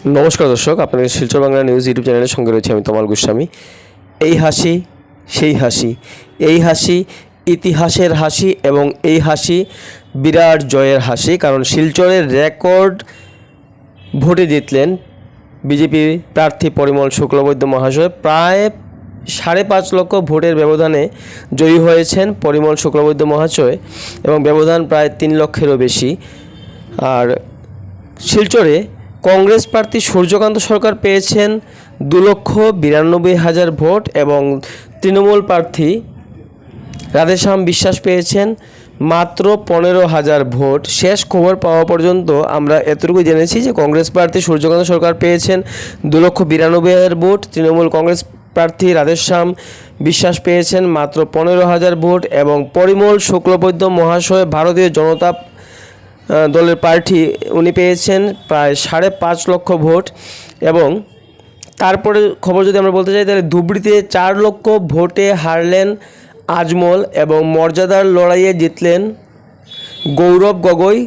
নমস্কার দর্শক, আপনাদের শিলচর বাংলা নিউজ ইউটিউব চ্যানেলের সঙ্গে রয়েছে আমি তমাল গোস্বামী। এই হাসি সেই হাসি, এই হাসি ইতিহাসের হাসি এবং এই হাসি বিরাট জয়ের হাসি। কারণ শিলচরের রেকর্ড ভোটে জিতলেন বিজেপি প্রার্থী পরিমল শুক্লবৈদ্য মহাশয়। প্রায় 5.5 লক্ষ ভোটের ব্যবধানে জয়ী হয়েছেন পরিমল শুক্লবৈদ্য মহাশয় এবং ব্যবধান প্রায় 3 লক্ষেরও বেশি। আর শিলচরে কংগ্রেস প্রার্থী সূর্যকান্ত সরকার পেয়েছেন 2,92,000 ভোট এবং তৃণমূল প্রার্থী রাধেশ্যাম বিশ্বাস পেয়েছেন মাত্র 15,000 ভোট। শেষ খবর পাওয়া পর্যন্ত আমরা এতটুকু জেনেছি যে কংগ্রেস প্রার্থী সূর্যকান্ত সরকার পেয়েছেন 2,92,000 ভোট, তৃণমূল কংগ্রেস প্রার্থী রাধেশ্যাম বিশ্বাস পেয়েছেন মাত্র 15,000 ভোট এবং পরিমল শুক্লবৈদ্য মহাশয় ভারতীয় জনতা দলের প্রার্থী উনি পেয়েছেন প্রায় 5.5 লক্ষ ভোট। এবং তারপরে খবর যদি আমরা বলতে চাই তাহলে ধুবড়িতে 4 লক্ষ ভোটে হারলেন আজমল এবং মর্যাদার লড়াইয়ে জিতলেন গৌরব গগৈ